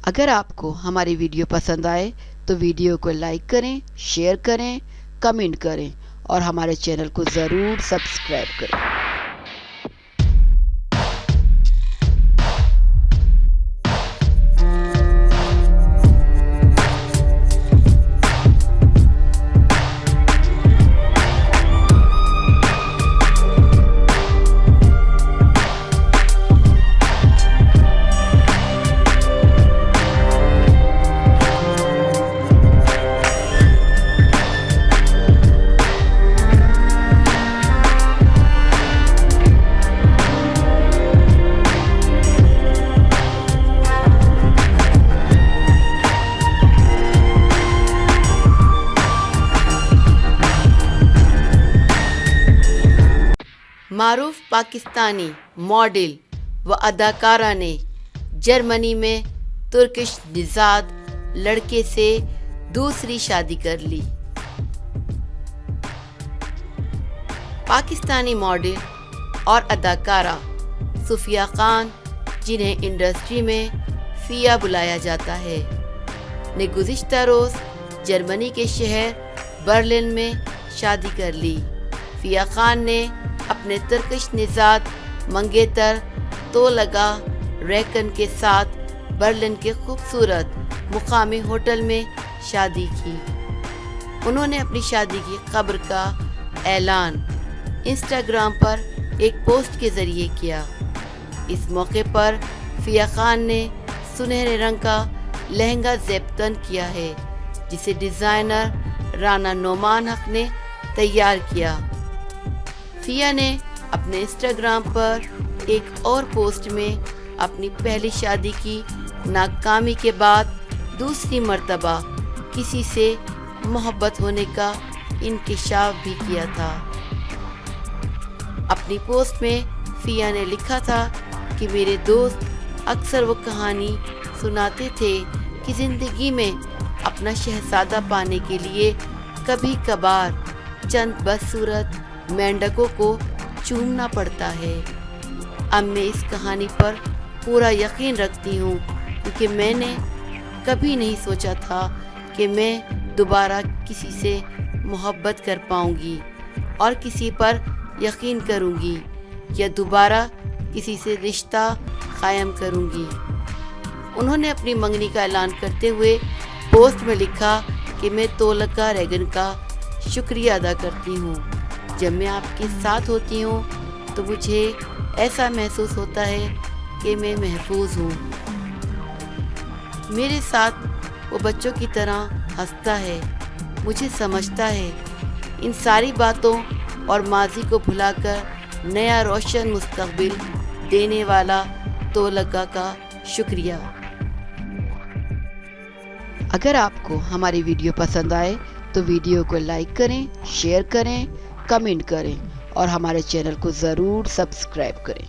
اگر آپ کو ہماری ویڈیو پسند آئے تو ویڈیو کو لائک کریں، شیئر کریں، کمنٹ کریں اور ہمارے چینل کو ضرور سبسکرائب کریں۔ معروف پاکستانی ماڈل و اداکارہ نے جرمنی میں ترکش نژاد لڑکے سے دوسری شادی کر لی۔ پاکستانی ماڈل اور اداکارہ صوفیہ خان، جنہیں انڈسٹری میں فیا بلایا جاتا ہے، نے گزشتہ روز جرمنی کے شہر برلن میں شادی کر لی۔ فیا خان نے اپنے ترکش نژاد منگیتر تولگا ریکن کے ساتھ برلن کے خوبصورت مقامی ہوٹل میں شادی کی۔ انہوں نے اپنی شادی کی خبر کا اعلان انسٹاگرام پر ایک پوسٹ کے ذریعے کیا۔ اس موقع پر فیا خان نے سنہرے رنگ کا لہنگا زیب تن کیا ہے، جسے ڈیزائنر رانا نعمان حق نے تیار کیا۔ فیا نے اپنے انسٹاگرام پر ایک اور پوسٹ میں اپنی پہلی شادی کی ناکامی کے بعد دوسری مرتبہ کسی سے محبت ہونے کا انکشاف بھی کیا تھا۔ اپنی پوسٹ میں فیا نے لکھا تھا کہ میرے دوست اکثر وہ کہانی سناتے تھے کہ زندگی میں اپنا شہزادہ پانے کے لیے کبھی کبھار چند بدصورت مینڈکوں کو چومنا پڑتا ہے۔ اب میں اس کہانی پر پورا یقین رکھتی ہوں، کیونکہ میں نے کبھی نہیں سوچا تھا کہ میں دوبارہ کسی سے محبت کر پاؤں گی اور کسی پر یقین کروں گی یا دوبارہ کسی سے رشتہ قائم کروں گی۔ انہوں نے اپنی منگنی کا اعلان کرتے ہوئے پوسٹ میں لکھا کہ میں تولگا ریگن کا شکریہ ادا کرتی ہوں۔ جب میں آپ کے ساتھ ہوتی ہوں تو مجھے ایسا محسوس ہوتا ہے کہ میں محفوظ ہوں۔ میرے ساتھ وہ بچوں کی طرح ہنستا ہے، مجھے سمجھتا ہے۔ ان ساری باتوں اور ماضی کو بھلا کر نیا روشن مستقبل دینے والا تولگا کا شکریہ۔ اگر آپ کو ہماری ویڈیو پسند آئے تو ویڈیو کو لائک کریں، شیئر کریں، کمنٹ کریں اور ہمارے چینل کو ضرور سبسکرائب کریں۔